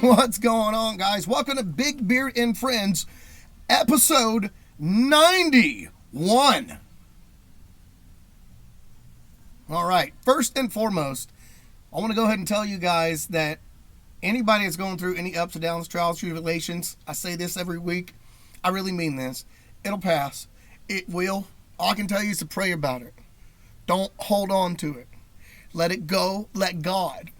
What's going on, guys? Welcome to Beard and FRIENDz, episode 91. All right, first and foremost, I want to go ahead and tell you guys that anybody that's going through any ups and downs, trials, tribulations, I say this every week, I really mean this, it'll pass. It will. All I can tell you is to pray about it. Don't hold on to it. Let it go. Let God.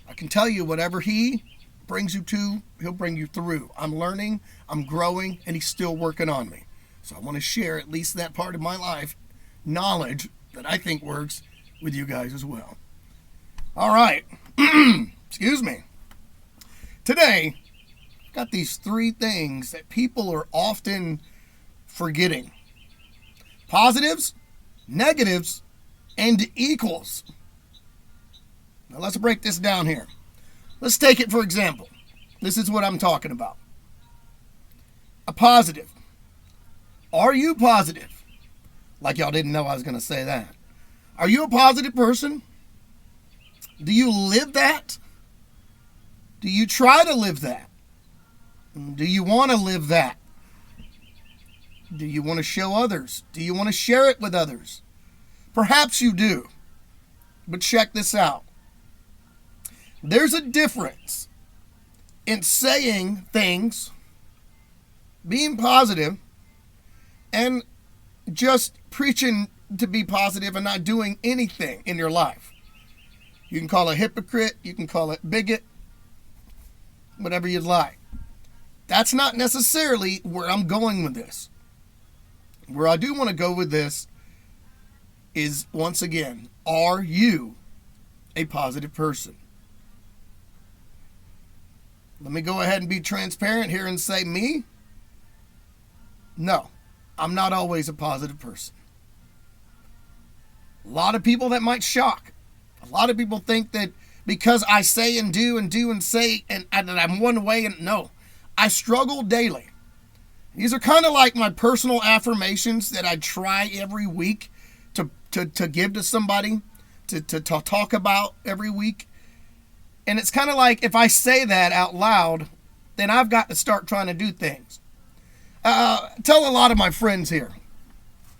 I can tell you whatever He brings you to, He'll bring you through. I'm learning, I'm growing, and He's still working on me. So I want to share at least that part of my life, knowledge that I think works, with you guys as well. All right. Excuse me. Today, I've got these three things that people are often forgetting. Positives, negatives, and equals. Now let's break this down here. Let's take it for example. This is what I'm talking about. A positive. Are you positive? Like y'all didn't know I was going to say that. Are you a positive person? Do you live that? Do you try to live that? Do you want to live that? Do you want to show others? Do you want to share it with others? Perhaps you do. But check this out. There's a difference in saying things, being positive, and just preaching to be positive and not doing anything in your life. You can call it hypocrite, you can call it bigot, whatever you'd like. That's not necessarily where I'm going with this. Where I do want to go with this is, once again, are you a positive person? Let me go ahead and be transparent here and say me? No, I'm not always a positive person. A lot of people that might shock. A lot of people think that because I say and do and say and I'm one way, and no, I struggle daily. These are kind of like my personal affirmations that I try every week to give to somebody, to talk about every week. And it's kind of like if I say that out loud, then I've got to start trying to do things. Tell a lot of my friends here,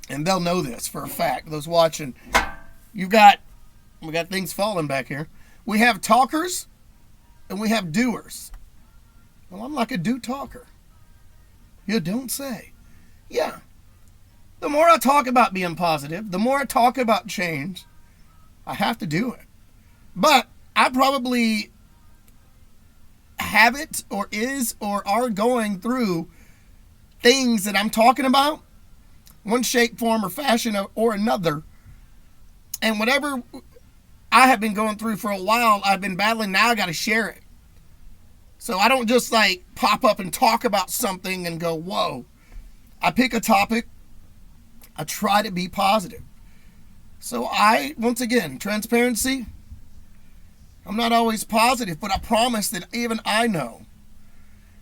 and they'll know this for a fact, those watching. We got things falling back here. We have talkers and we have doers. Well, I'm like a do talker. You don't say. Yeah. The more I talk about being positive, the more I talk about change, I have to do it. But I probably have it or is or are going through things that I'm talking about, one shape, form, or fashion or another. And whatever I have been going through for a while, I've been battling, now I got to share it. So I don't just like pop up and talk about something and go, whoa. I pick a topic. I try to be positive. So once again, transparency, I'm not always positive, but I promise that even I know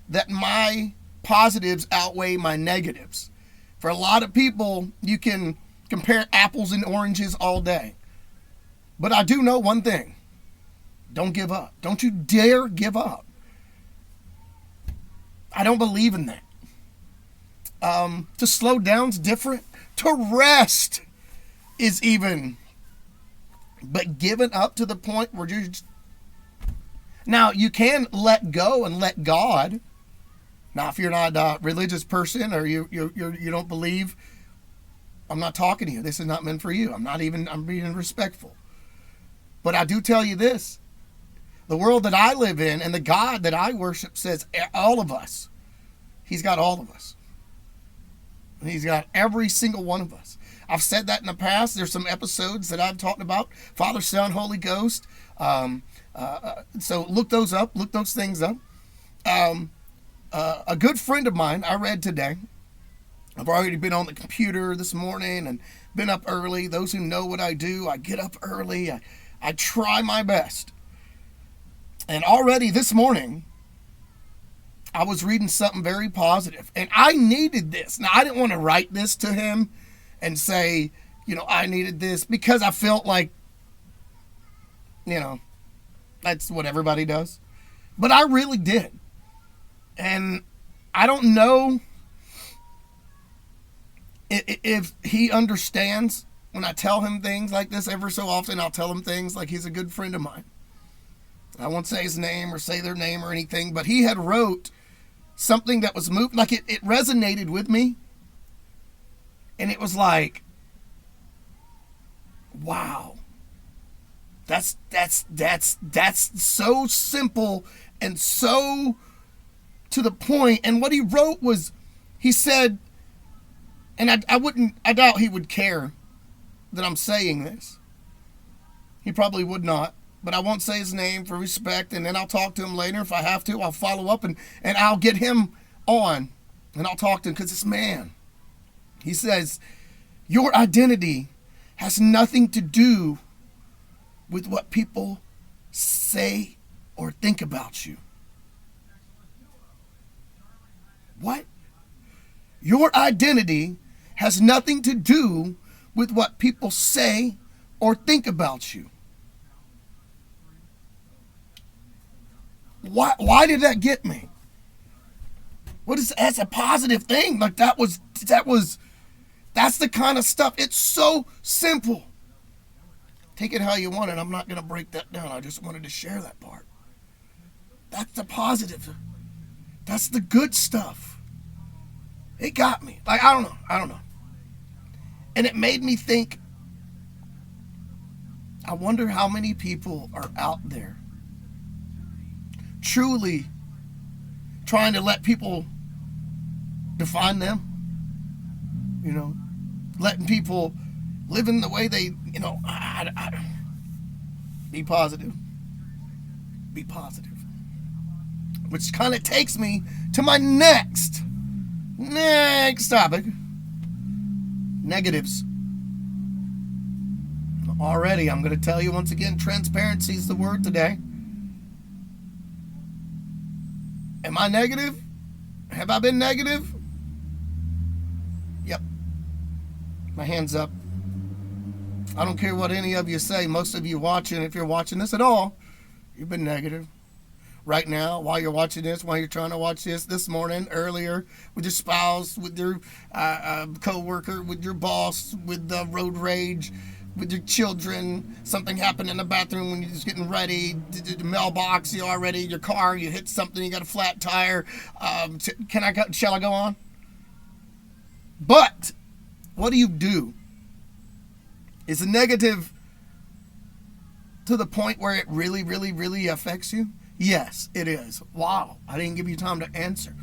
that my positives outweigh my negatives. For a lot of people, you can compare apples and oranges all day. But I do know one thing. Don't give up. Don't you dare give up. I don't believe in that. To slow down's different. To rest is even, but given up to the point where you're just, now you can let go and let God. Now, if you're not a religious person or you don't believe, I'm not talking to you. This is not meant for you. I'm being respectful. But I do tell you this. The world that I live in and the God that I worship says all of us. He's got all of us. He's got every single one of us. I've said that in the past. There's some episodes that I've talked about. Father, Son, Holy Ghost. So look those up. Look those things up. A good friend of mine, I read today. I've already been on the computer this morning and been up early. Those who know what I do, I get up early. I try my best. And already this morning, I was reading something very positive. And I needed this. Now, I didn't want to write this to him and say, I needed this because I felt like, that's what everybody does. But I really did. And I don't know if he understands when I tell him things like this. Ever so often, I'll tell him things like he's a good friend of mine. I won't say his name or say their name or anything, but he had wrote something that was moved, like it resonated with me. And it was like, wow. That's so simple and so to the point. And what he wrote was, he said, and I doubt he would care that I'm saying this. He probably would not, but I won't say his name for respect, and then I'll talk to him later. If I have to, I'll follow up and I'll get him on and I'll talk to him because this man, he says, your identity has nothing to do with what people say or think about you. What? Your identity has nothing to do with what people say or think about you. Why did that get me? That's a positive thing. Like that's the kind of stuff. It's so simple. Take it how you want it. I'm not going to break that down. I just wanted to share that part. That's the positive. That's the good stuff. It got me. Like, I don't know. And it made me think, I wonder how many people are out there truly trying to let people define them, letting people live in the way they, be positive. Be positive. Which kind of takes me to my next topic. Negatives. Already, I'm going to tell you once again, transparency is the word today. Am I negative? Have I been negative? Yep. My hand's up. I don't care what any of you say. Most of you watching, if you're watching this at all, you've been negative. Right now, while you're watching this, while you're trying to watch this morning, earlier, with your spouse, with your co-worker, with your boss, with the road rage, with your children, something happened in the bathroom when you're just getting ready, the mailbox, you already, your car, you hit something, you got a flat tire. Shall I go on? But what do? Is a negative to the point where it really, really, really affects you? Yes, it is. Wow, I didn't give you time to answer.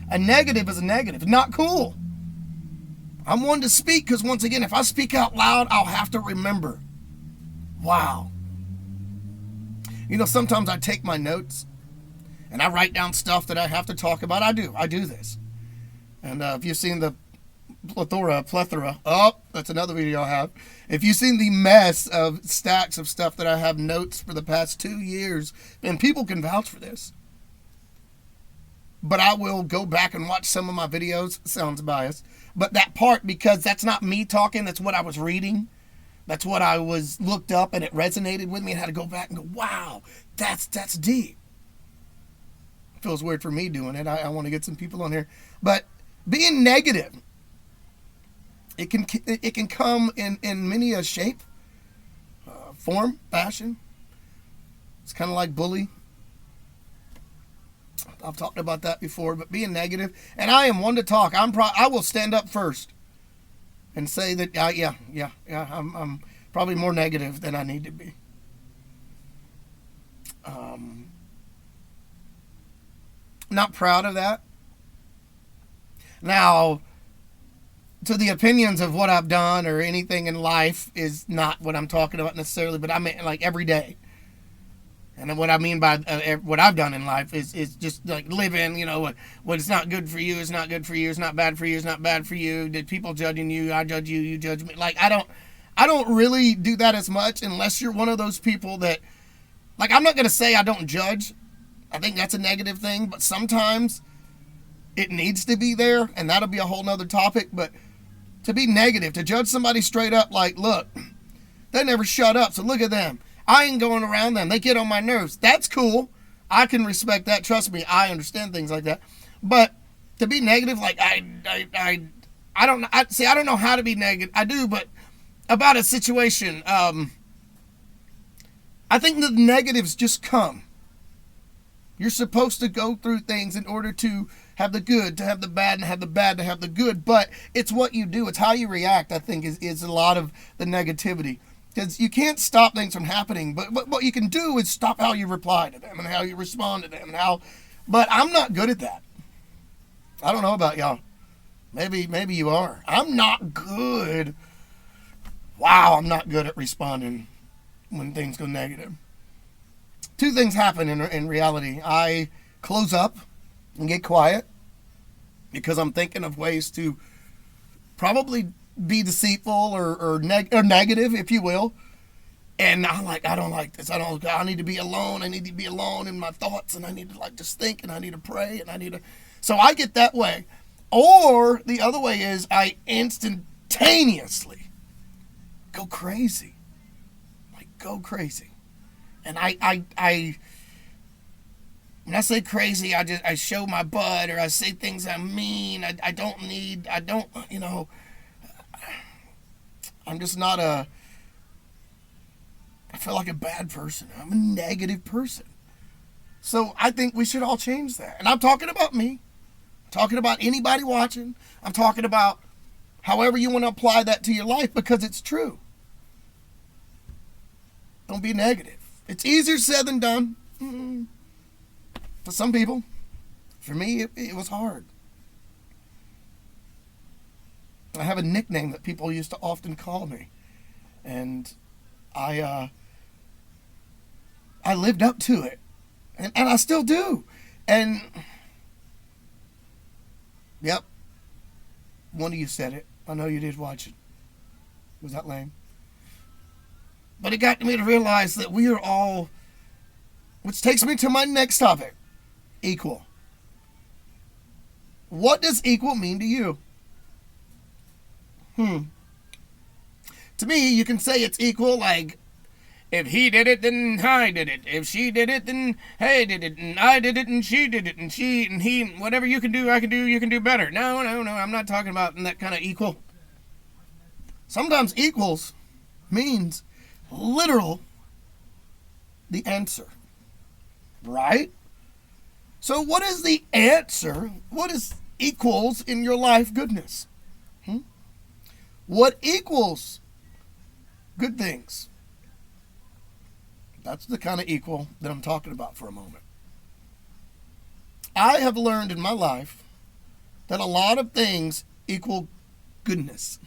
A negative is a negative. Not cool. I'm one to speak because, once again, if I speak out loud, I'll have to remember. Wow. Sometimes I take my notes and I write down stuff that I have to talk about. I do this. And if you've seen the plethora. Oh, that's another video I have. If you've seen the mess of stacks of stuff that I have notes for the past 2 years, and people can vouch for this. But I will go back and watch some of my videos. Sounds biased. But that part, because that's not me talking, that's what I was reading. That's what I was looked up, and it resonated with me, and I had to go back and go, wow, that's deep. It feels weird for me doing it. I want to get some people on here. But being negative It can come in many a shape, form, fashion. It's kind of like bully. I've talked about that before, but being negative, and I am one to talk. I will stand up first and say that I'm probably more negative than I need to be. Not proud of that. Now, to the opinions of what I've done or anything in life is not what I'm talking about necessarily, but I mean like every day. And what I mean by what I've done in life is just like living, what it's not good for you, it's not good for you, it's not bad for you, it's not bad for you. Did people judging you? I judge you, you judge me. Like I don't really do that as much unless you're one of those people that, like, I'm not going to say I don't judge. I think that's a negative thing, but sometimes it needs to be there, and that'll be a whole nother topic. But to be negative, to judge somebody straight up, like, look, they never shut up, so look at them. I ain't going around them. They get on my nerves. That's cool. I can respect that. Trust me, I understand things like that. But to be negative, like I don't I don't know how to be negative. I do, but about a situation, I think the negatives just come. You're supposed to go through things in order to have the good, to have the bad, and have the bad to have the good. But it's what you do. It's how you react, I think, is a lot of the negativity. Because you can't stop things from happening, but what you can do is stop how you reply to them and how you respond to them and how. But I'm not good at that. I don't know about y'all. Maybe you are. I'm not good. Wow, I'm not good at responding when things go negative. Two things happen in reality. I close up and get quiet because I'm thinking of ways to probably be deceitful or negative, if you will. And I don't like this. I need to be alone. I need to be alone in my thoughts, and I need to just think, and I need to pray, and so I get that way. Or the other way is I instantaneously go crazy. Go crazy. And I when I say crazy, I show my butt, or I say things I mean. I'm just not I feel like a bad person. I'm a negative person. So I think we should all change that. And I'm talking about me. I'm talking about anybody watching. I'm talking about however you want to apply that to your life, because it's true. Don't be negative. It's easier said than done. For some people. For me, it was hard. I have a nickname that people used to often call me. And I lived up to it. And I still do. And, yep. One of you said it. I know you did watch it. Was that lame? But it got me to realize that we are all, which takes me to my next topic, equal. What does equal mean to you? To me, you can say it's equal like, if he did it, then I did it. If she did it, then he did it, and I did it, and she did it, and she and he, whatever you can do, I can do, you can do better. No, I'm not talking about that kind of equal. Sometimes equals means literal the answer, right? So what is the answer? What is equals in your life goodness? What equals good things? That's the kind of equal that I'm talking about for a moment. I have learned in my life that a lot of things equal goodness.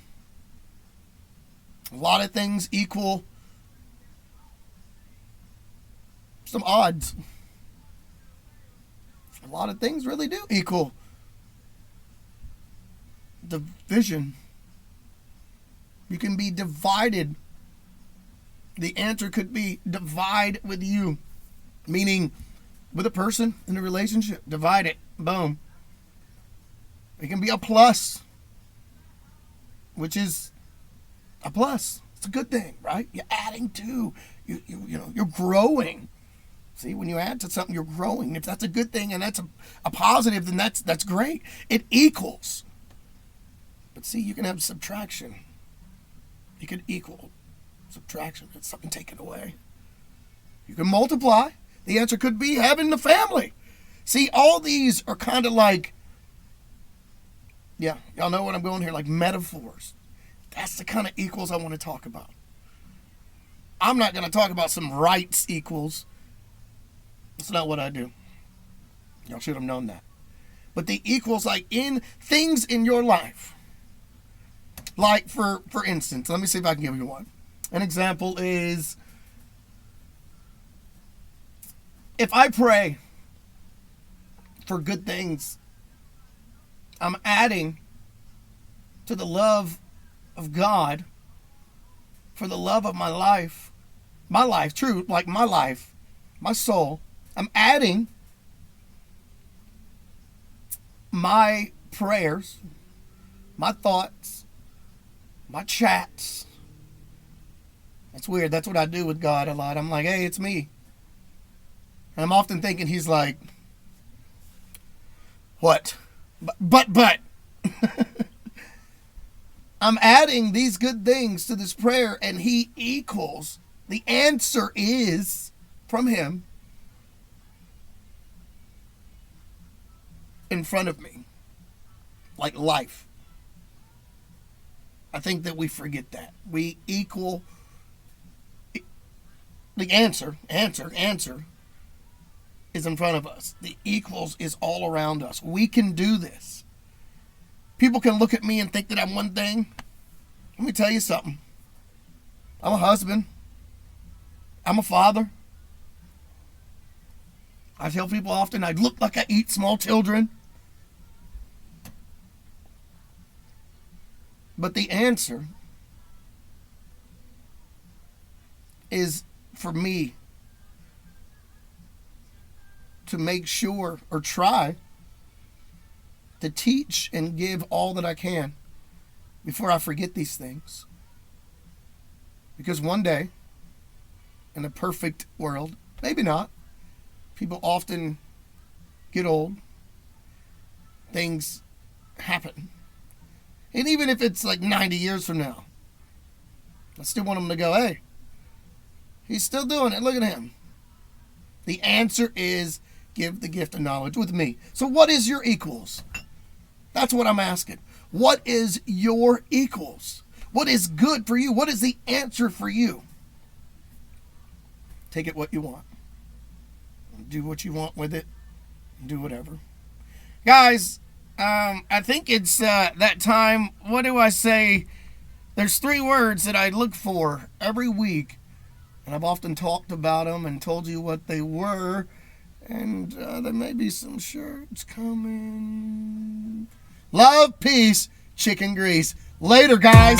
A lot of things equal some odds. A lot of things really do equal division. You can be divided. The answer could be divide with you, meaning with a person in a relationship. Divide it. Boom. It can be a plus, which is a plus. It's a good thing, right? You're adding to. You're growing. See, when you add to something, you're growing. If that's a good thing and that's a positive, then that's great. It equals. But see, you can have subtraction. You can equal subtraction. It's something taken away. You can multiply. The answer could be having the family. See, all these are kind of like, yeah, y'all know what I'm going here, like metaphors. That's the kind of equals I want to talk about. I'm not going to talk about some rights equals. That's not what I do. Y'all should have known that. But the equals, like in things in your life. Like, for instance, let me see if I can give you one. An example is, if I pray for good things, I'm adding to the love of God for the love of my life, true, like my life, my soul. I'm adding my prayers, my thoughts, my chats. That's weird. That's what I do with God a lot. I'm like, hey, it's me. And I'm often thinking he's like, what? But. I'm adding these good things to this prayer, and he equals. The answer is from him in front of me. Like life. I think that we forget that. We equal the answer is in front of us. The equals is all around us. We can do this. People can look at me and think that I'm one thing. Let me tell you something. I'm a husband. I'm a father. I tell people often I look like I eat small children. But the answer is for me to make sure or try to teach and give all that I can before I forget these things. Because one day, in a perfect world, maybe not, people often get old, things happen. And even if it's like 90 years from now, I still want them to go, hey, he's still doing it, look at him. The answer is give the gift of knowledge with me. So what is your equals? That's what I'm asking. What is your equals? What is good for you? What is the answer for you? Take it what you want. Do what you want with it. Do whatever. Guys, I think it's that time. What do I say? There's 3 words that I look for every week. And I've often talked about them and told you what they were. And there may be some shirts coming. Love, peace, chicken grease. Later, guys.